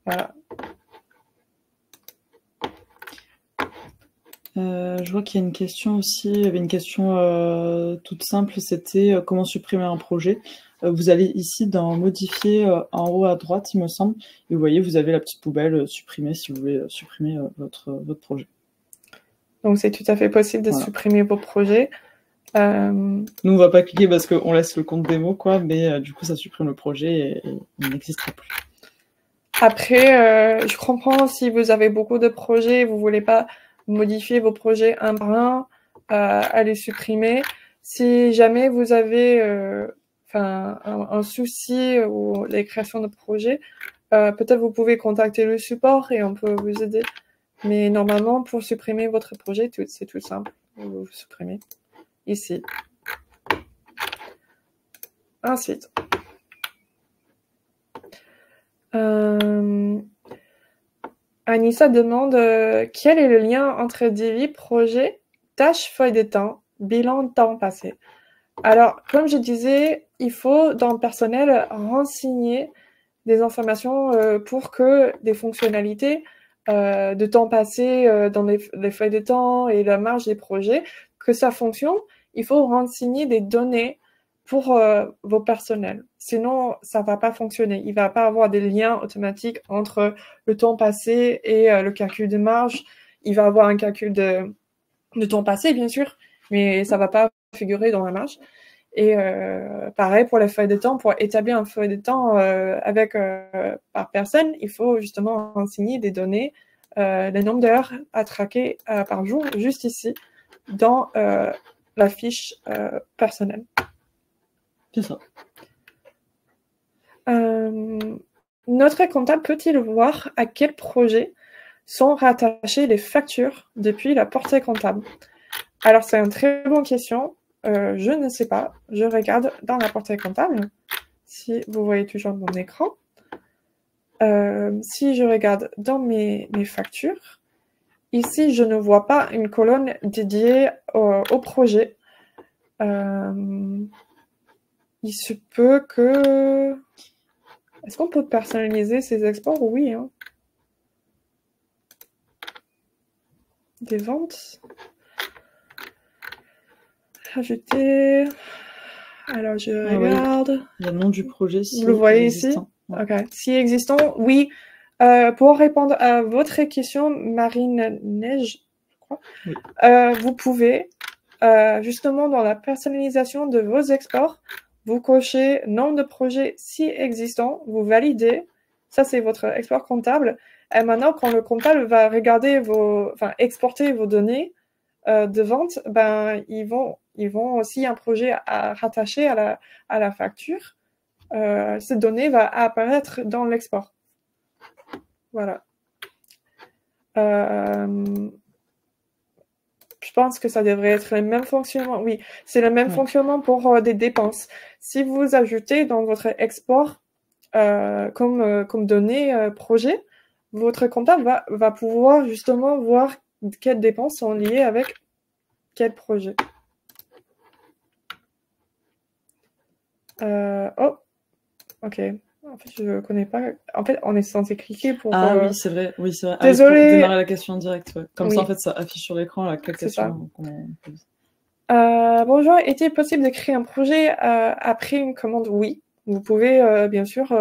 Voilà. Je vois qu'il y a une question aussi, il y avait une question toute simple, c'était comment supprimer un projet. Vous allez ici dans modifier en haut à droite, il me semble, et vous voyez, vous avez la petite poubelle supprimer si vous voulez supprimer votre projet. Donc c'est tout à fait possible de supprimer vos projets. Nous, on va pas cliquer parce qu'on laisse le compte démo, quoi, mais du coup, ça supprime le projet et il n'existera plus. Après, je comprends si vous avez beaucoup de projets, vous voulez pas modifier vos projets un par un, à les supprimer. Si jamais vous avez un souci ou les créations de projets, peut-être vous pouvez contacter le support et on peut vous aider. Mais normalement, pour supprimer votre projet, c'est tout simple. Vous supprimez ici. Ensuite. Anissa demande quel est le lien entre DV, projet, tâche, feuille de temps, bilan, temps passé. Alors, comme je disais, il faut dans le personnel renseigner des informations pour que des fonctionnalités de temps passé dans les feuilles de temps et la marge des projets, que ça fonctionne, il faut renseigner des données pour vos personnels. Sinon, ça va pas fonctionner. Il va pas avoir des liens automatiques entre le temps passé et le calcul de marge. Il va avoir un calcul de temps passé, bien sûr, mais ça va pas figurer dans la marge. Et pareil pour les feuilles de temps, pour établir une feuille de temps par personne, il faut justement renseigner des données, le nombre d'heures à traquer par jour, juste ici, dans la fiche personnelle. C'est ça. Notre comptable peut-il voir à quel projet sont rattachées les factures depuis la portée comptable? Alors, c'est une très bonne question. Je ne sais pas. Je regarde dans la portée comptable, si vous voyez toujours mon écran. Si je regarde dans mes factures, ici, je ne vois pas une colonne dédiée au projet. Il se peut que... Est-ce qu'on peut personnaliser ces exports? Oui. Hein. Des ventes. Ajouter. Alors, je regarde. Oui. Il y a le nom du projet. Si vous le voyez existant. Ici? Ouais. Ok. Si existant, oui. Pour répondre à votre question, Marine Neige, je crois, oui. Vous pouvez, justement, dans la personnalisation de vos exports, vous cochez nombre de projets si existants, vous validez. Ça, c'est votre export comptable. Et maintenant, quand le comptable va regarder exporter vos données de vente, ben, ils vont aussi un projet à rattacher à la facture. Cette donnée va apparaître dans l'export. Voilà. Je pense que ça devrait être le même fonctionnement. Oui, c'est le même fonctionnement pour des dépenses. Si vous ajoutez dans votre export comme données projet, votre comptable va pouvoir justement voir quelles dépenses sont liées avec quel projet. Oh, ok. En fait, je ne connais pas. En fait, on est censé cliquer pour... Ah oui, c'est vrai. Oui, c'est vrai. Désolée. Pour démarrer la question en direct. Ouais. Comme ça, en fait, ça affiche sur l'écran quelle question qu'on pose. Bonjour, est-il possible de créer un projet après une commande? Oui. Vous pouvez, bien sûr,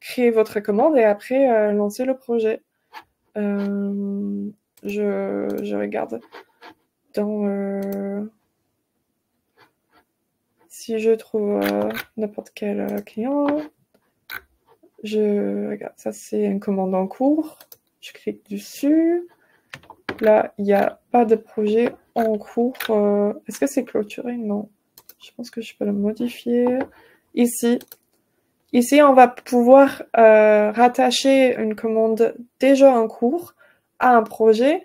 créer votre commande et après lancer le projet. Je regarde. si je trouve n'importe quel client, regarde, ça c'est une commande en cours, je clique dessus. Là, il n'y a pas de projet en cours. Est-ce que c'est clôturé? Non. Je pense que je peux le modifier. Ici, on va pouvoir rattacher une commande déjà en cours à un projet.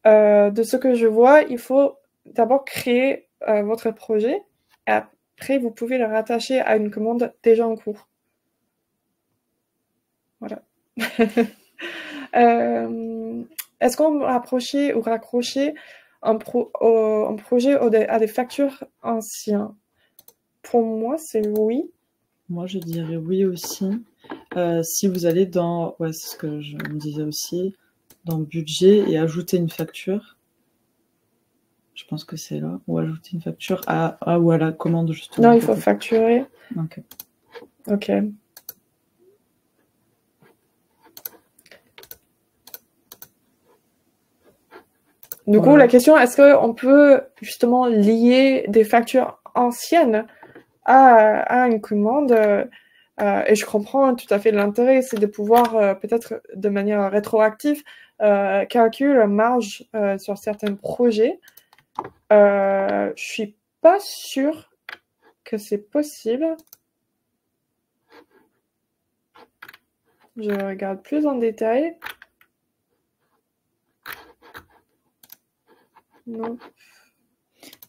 De ce que je vois, il faut d'abord créer votre projet. Et après, vous pouvez le rattacher à une commande déjà en cours. Voilà. Est-ce qu'on rapprochait ou raccrochait un projet à des factures anciens? Pour moi, c'est oui. Moi, je dirais oui aussi. Si vous allez dans, ouais, c'est ce que je me disais aussi, dans budget et ajouter une facture. Je pense que c'est là. Ou ajouter une facture ou à la commande, justement. Non, il faut facturer. Ok. Ok. Du coup, la question, est-ce qu'on peut justement lier des factures anciennes à une commande et je comprends tout à fait l'intérêt, c'est de pouvoir peut-être de manière rétroactive calculer la marge sur certains projets. Je suis pas sûre que c'est possible. Je regarde plus en détail. Non.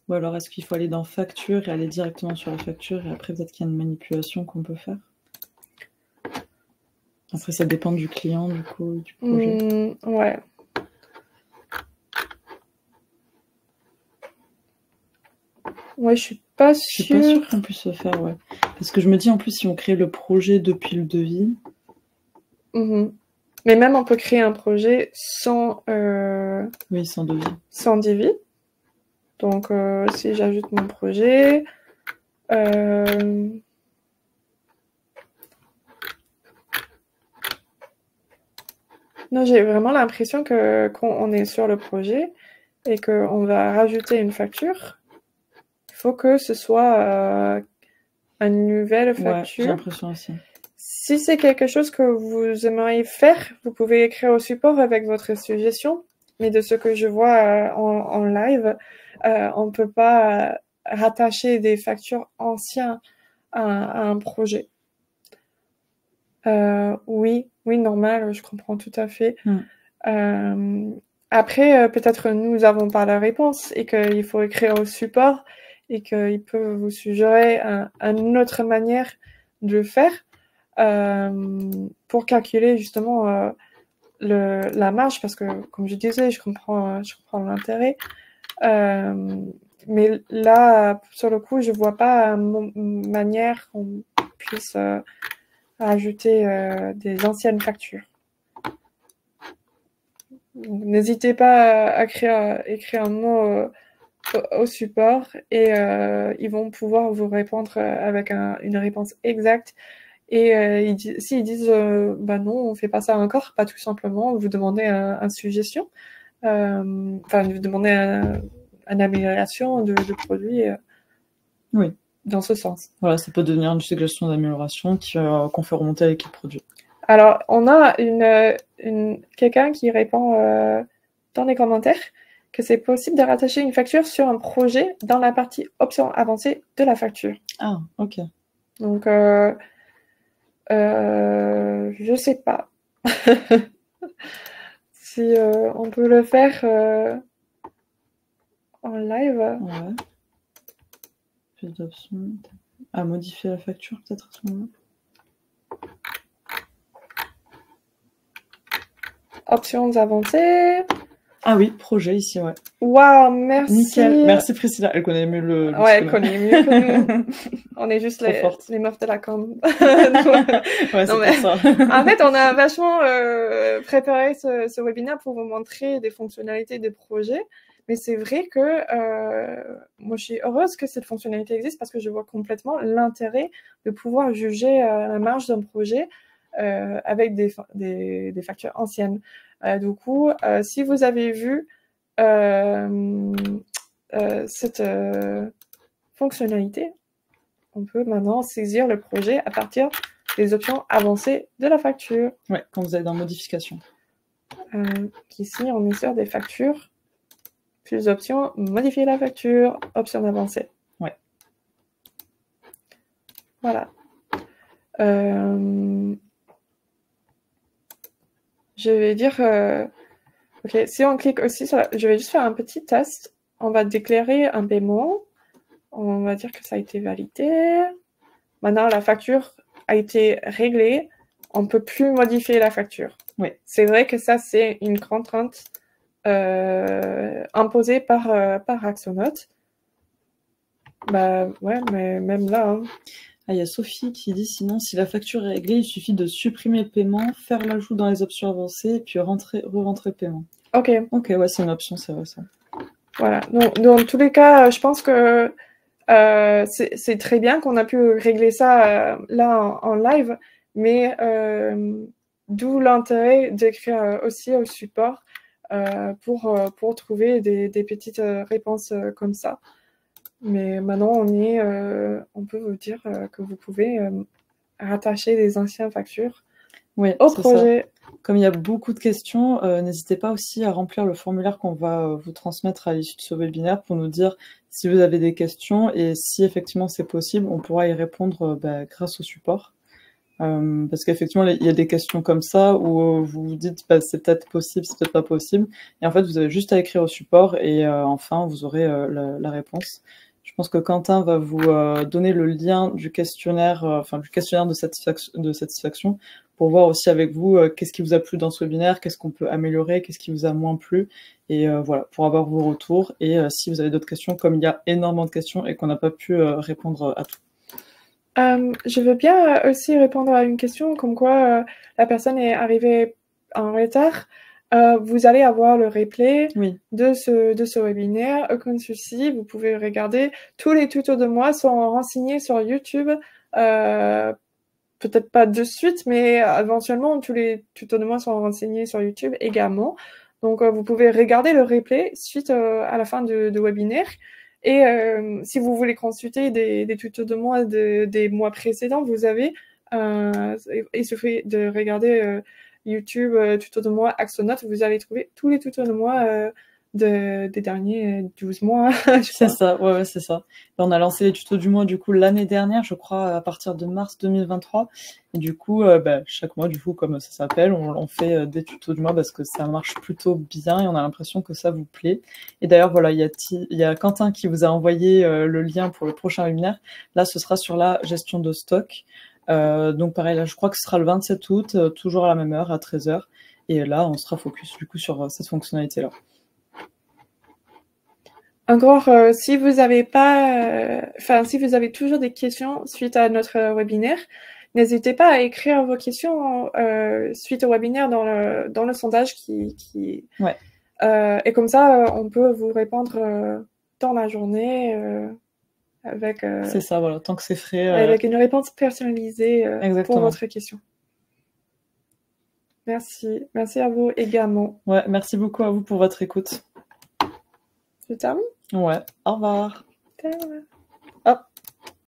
Ou alors, est-ce qu'il faut aller dans facture et aller directement sur la facture et après, peut-être qu'il y a une manipulation qu'on peut faire? Après, ça dépend du client, du coup, du projet. Ouais. Ouais, je suis pas sûre. Je suis pas sûre qu'on puisse le faire, ouais. Parce que je me dis, en plus, si on crée le projet depuis le devis... Mais même, on peut créer un projet sans... Oui, sans devis. Sans devis. Donc, si j'ajoute mon projet... Non, j'ai vraiment l'impression qu'on est sur le projet et qu'on va rajouter une facture. Il faut que ce soit une nouvelle facture. Ouais, j'ai l'impression aussi. Si c'est quelque chose que vous aimeriez faire, vous pouvez écrire au support avec votre suggestion. Mais de ce que je vois en live, on ne peut pas rattacher des factures anciennes à un projet. Oui, normal, je comprends tout à fait. Après, peut-être nous n'avons pas la réponse et qu'il faut écrire au support et qu'ils peuvent vous suggérer une autre manière de le faire pour calculer justement la marge, parce que, comme je disais, je comprends l'intérêt. Mais là, sur le coup, je vois pas une manière qu'on puisse ajouter des anciennes factures. N'hésitez pas à écrire un mot au support et ils vont pouvoir vous répondre avec une réponse exacte. Et s'ils disent bah non, on fait pas ça encore, pas tout simplement, vous demandez une suggestion, enfin vous demandez une amélioration de produit. Oui. Dans ce sens. Voilà, ça peut devenir une suggestion d'amélioration qu'on fait remonter à l'équipe produit. Alors, on a quelqu'un qui répond dans les commentaires que c'est possible de rattacher une facture sur un projet dans la partie options avancées de la facture. Ah, ok. Donc, je sais pas si on peut le faire en live. Ouais. Plus d'options. À modifier la facture, peut-être à ce moment-là. Options avancées. Ah oui, projet ici, ouais. Waouh, merci. Nickel. Merci Priscilla. Elle connaît mieux le ouais, elle connaît mieux que nous. On est juste les meufs de la com. ouais, c'est pour ça. En fait, on a vachement préparé ce webinaire pour vous montrer des fonctionnalités des projets. Mais c'est vrai que moi, je suis heureuse que cette fonctionnalité existe parce que je vois complètement l'intérêt de pouvoir juger la marge d'un projet avec des factures anciennes. Du coup, si vous avez vu cette fonctionnalité, on peut maintenant saisir le projet à partir des options avancées de la facture. Ouais, quand vous allez dans modification. Ici, on est sur des factures, plus options, modifier la facture, option avancée. Ouais. Voilà. Je vais dire, ok, si on clique aussi sur je vais juste faire un petit test. On va déclarer un paiement. On va dire que ça a été validé. Maintenant, la facture a été réglée. On ne peut plus modifier la facture. Oui. C'est vrai que ça, c'est une contrainte imposée par Axonote. Bah ouais, mais même là... Hein. Ah, il y a Sophie qui dit, sinon, si la facture est réglée, il suffit de supprimer le paiement, faire l'ajout dans les options avancées, et puis re-rentrer le paiement. Ok. Ok, ouais, c'est une option, c'est vrai ça. Voilà. Donc, dans tous les cas, je pense que c'est très bien qu'on a pu régler ça là en live, mais d'où l'intérêt d'écrire aussi au support pour trouver des petites réponses comme ça. Mais maintenant, on peut vous dire que vous pouvez rattacher les anciennes factures au projet. Ça. Comme il y a beaucoup de questions, n'hésitez pas aussi à remplir le formulaire qu'on va vous transmettre à l'issue de ce webinaire pour nous dire si vous avez des questions et si effectivement c'est possible, on pourra y répondre grâce au support. Parce qu'effectivement, il y a des questions comme ça où vous vous dites c'est peut-être possible, c'est peut-être pas possible. Et en fait, vous avez juste à écrire au support et enfin, vous aurez la réponse. Je pense que Quentin va vous donner le lien du questionnaire, du questionnaire de satisfaction pour voir aussi avec vous qu'est-ce qui vous a plu dans ce webinaire, qu'est-ce qu'on peut améliorer, qu'est-ce qui vous a moins plu. Et voilà, pour avoir vos retours. Et si vous avez d'autres questions, comme il y a énormément de questions et qu'on n'a pas pu répondre à tout. Je veux bien aussi répondre à une question comme quoi la personne est arrivée en retard. Vous allez avoir le replay de ce webinaire, aucun souci, vous pouvez regarder. Tous les tutos de moi sont renseignés sur YouTube, peut-être pas de suite, mais éventuellement tous les tutos de moi sont renseignés sur YouTube également. Donc vous pouvez regarder le replay suite à la fin du webinaire. Et si vous voulez consulter des tutos de moi des mois précédents, vous avez, il suffit de regarder YouTube, tutos de moi, Axonote, vous allez trouver tous les tutos de moi des derniers 12 mois. C'est ça, ouais, c'est ça. Et on a lancé les tutos du mois, du coup, l'année dernière, je crois, à partir de mars 2023. Et du coup, chaque mois, du coup, comme ça s'appelle, on fait des tutos du mois parce que ça marche plutôt bien et on a l'impression que ça vous plaît. Et d'ailleurs, voilà, il y a Quentin qui vous a envoyé le lien pour le prochain webinaire. Là, ce sera sur la gestion de stock. Donc pareil, là, je crois que ce sera le 27 août, toujours à la même heure, à 13h. Et là, on sera focus, du coup, sur cette fonctionnalité-là. Encore, si vous avez si vous avez toujours des questions suite à notre webinaire, n'hésitez pas à écrire vos questions suite au webinaire dans le sondage Ouais. Et comme ça, on peut vous répondre dans la journée avec... c'est ça, voilà, tant que c'est frais. Avec une réponse personnalisée pour votre question. Merci. Merci à vous également. Ouais, merci beaucoup à vous pour votre écoute. Je termine ? Ouais, au revoir. Au revoir.